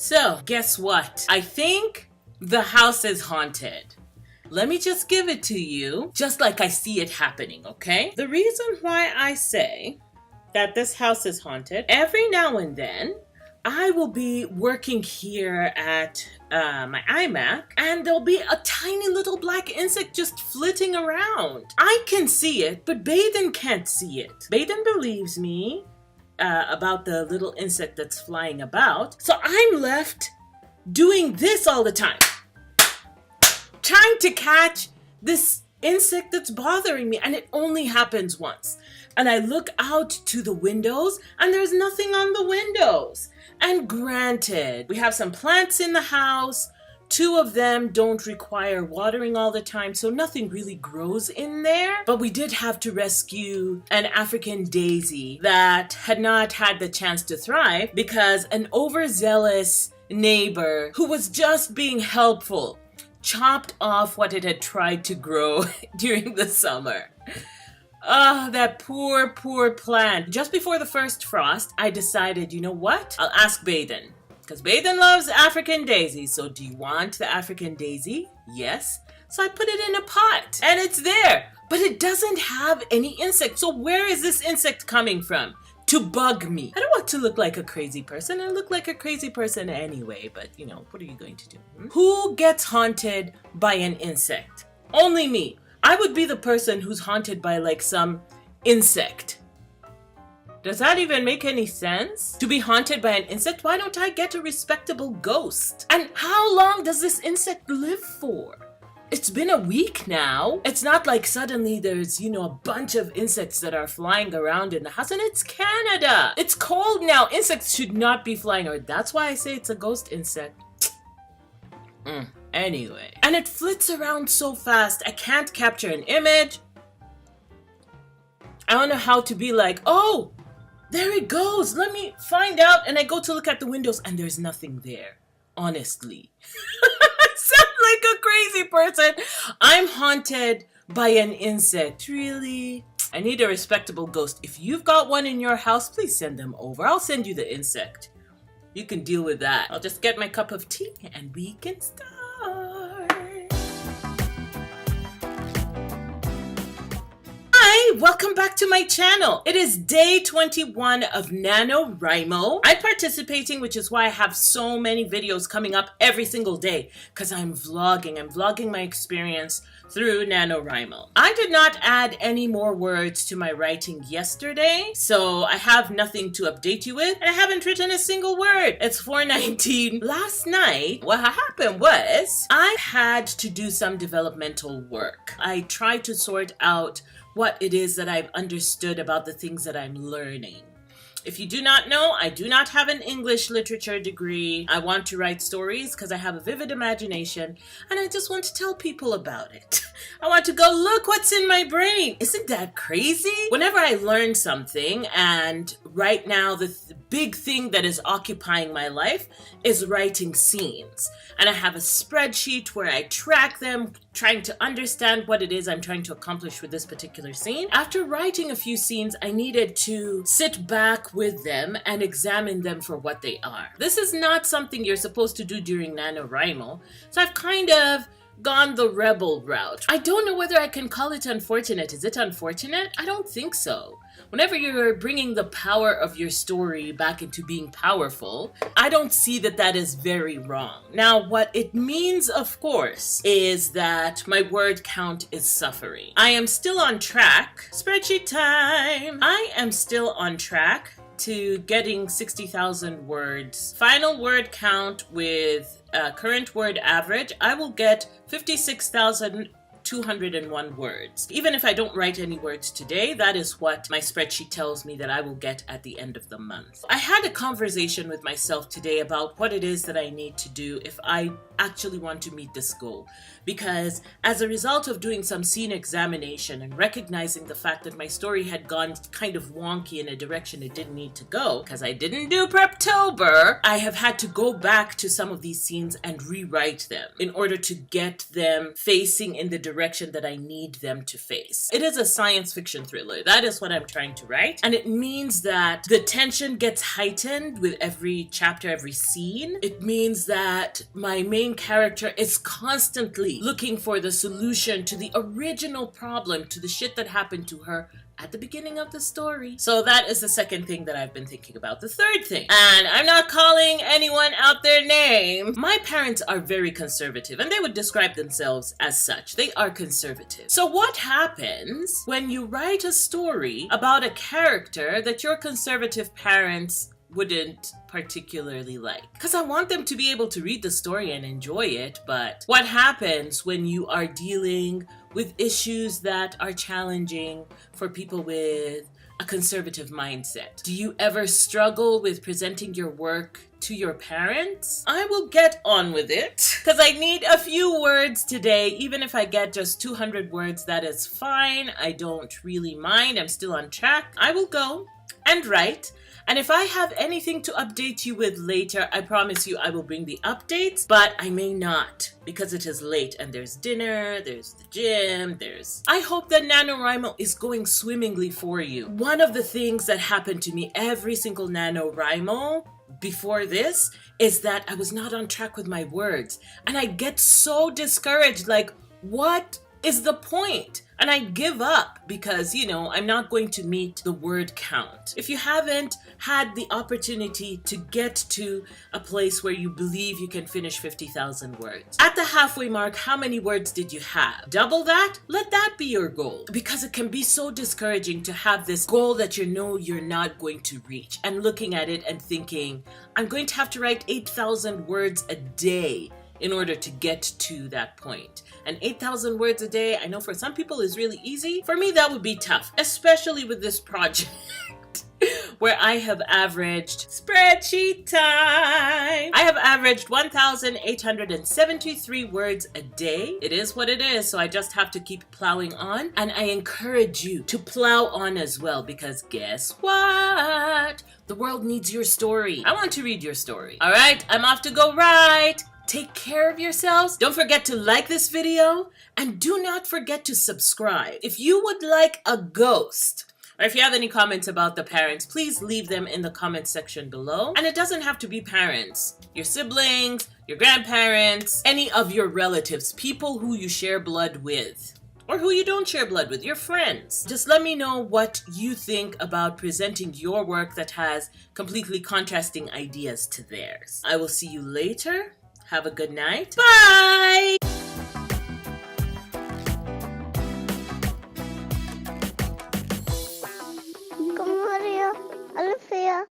So, guess what? I think the house is haunted. Let me just give it to you, just like I see it happening, okay? The reason why I say that this house is haunted, every now and then, I will be working here at my iMac, and there'll be a tiny little black insect just flitting around. I can see it, but Baden can't see it. Baden believes me about the little insect that's flying about, so I'm left doing this all the time, trying to catch this insect that's bothering me, and it only happens once. And I look out to the windows, and there's nothing on the windows. And granted, we have some plants in the house. 2 of them don't require watering all the time, so nothing really grows in there. But we did have to rescue an African daisy that had not had the chance to thrive because an overzealous neighbor who was just being helpful chopped off what it had tried to grow during the summer. Oh, that poor plant. Just before the first frost, I decided, you know what? I'll ask Baden. Because Baden loves African daisies. So do you want the African daisy? Yes. So I put it in a pot. And it's there. But it doesn't have any insect. So where is this insect coming from? To bug me. I don't want to look like a crazy person. I look like a crazy person anyway. But, you know, what are you going to do? Who gets haunted by an insect? Only me. I would be the person who's haunted by like some insect. Does that even make any sense? To be haunted by an insect? Why don't I get a respectable ghost? And how long does this insect live for? It's been a week now. It's not like suddenly there's, you know, a bunch of insects that are flying around in the house, and it's Canada. It's cold now. Insects should not be flying around. That's why I say it's a ghost insect. Anyway, and it flits around so fast, I can't capture an image. I don't know how to be like, oh, there it goes. Let me find out. And I go to look at the windows and there's nothing there. Honestly. I sound like a crazy person. I'm haunted by an insect. Really? I need a respectable ghost. If you've got one in your house, please send them over. I'll send you the insect. You can deal with that. I'll just get my cup of tea and we can start. Hi, welcome back to my channel. It is day 21 of NaNoWriMo. I'm participating, which is why I have so many videos coming up every single day, because I'm vlogging my experience through NaNoWriMo. I did not add any more words to my writing yesterday, so I have nothing to update you with, and I haven't written a single word. It's 4:19. Last night, what happened was I had to do some developmental work. I tried to sort out what it is that I've understood about the things that I'm learning. If you do not know, I do not have an English literature degree. I want to write stories because I have a vivid imagination and I just want to tell people about it. I want to go, look what's in my brain. Isn't that crazy? Whenever I learn something, and right now the big thing that is occupying my life is writing scenes. And I have a spreadsheet where I track them, trying to understand what it is I'm trying to accomplish with this particular scene. After writing a few scenes, I needed to sit back with them and examine them for what they are. This is not something you're supposed to do during NaNoWriMo, so I've kind of gone the rebel route. I don't know whether I can call it unfortunate. Is it unfortunate? I don't think so. Whenever you're bringing the power of your story back into being powerful, I don't see that that is very wrong. Now, what it means, of course, is that my word count is suffering. I am still on track. Spreadsheet time! I am still on track to getting 60,000 words. Final word count with current word average, I will get 56,201 words. Even if I don't write any words today, that is what my spreadsheet tells me that I will get at the end of the month. I had a conversation with myself today about what it is that I need to do if I actually want to meet this goal. Because as a result of doing some scene examination and recognizing the fact that my story had gone kind of wonky in a direction it didn't need to go, because I didn't do Preptober, I have had to go back to some of these scenes and rewrite them in order to get them facing in the direction that I need them to face. It is a science fiction thriller. That is what I'm trying to write. And it means that the tension gets heightened with every chapter, every scene. It means that my main character is constantly looking for the solution to the original problem, to the shit that happened to her at the beginning of the story. So that is the second thing that I've been thinking about. The third thing, and I'm not calling anyone out their name, my parents are very conservative, and they would describe themselves as such. They are conservative. So what happens when you write a story about a character that your conservative parents wouldn't particularly like? Because I want them to be able to read the story and enjoy it, but what happens when you are dealing with issues that are challenging for people with a conservative mindset? Do you ever struggle with presenting your work to your parents? I will get on with it because I need a few words today. Even if I get just 200 words, that is fine. I don't really mind. I'm still on track. I will go and write. And if I have anything to update you with later, I promise you I will bring the updates, but I may not because it is late and there's dinner, there's the gym, I hope that NaNoWriMo is going swimmingly for you. One of the things that happened to me every single NaNoWriMo before this is that I was not on track with my words. And I get so discouraged, like, what is the point? And I give up because, I'm not going to meet the word count. If you haven't had the opportunity to get to a place where you believe you can finish 50,000 words, at the halfway mark, how many words did you have? Double that? Let that be your goal. Because it can be so discouraging to have this goal that you're not going to reach. And looking at it and thinking, I'm going to have to write 8,000 words a day in order to get to that point. And 8,000 words a day, I know for some people is really easy. For me, that would be tough, especially with this project where I have averaged spreadsheet time. I have averaged 1,873 words a day. It is what it is, so I just have to keep plowing on. And I encourage you to plow on as well, because guess what? The world needs your story. I want to read your story. All right, I'm off to go write. Take care of yourselves. Don't forget to like this video and do not forget to subscribe. If you would like a ghost, or if you have any comments about the parents, please leave them in the comment section below. And it doesn't have to be parents. Your siblings, your grandparents, any of your relatives, people who you share blood with, or who you don't share blood with, your friends. Just let me know what you think about presenting your work that has completely contrasting ideas to theirs. I will see you later. Have a good night. Bye! Come Maria, Alfea.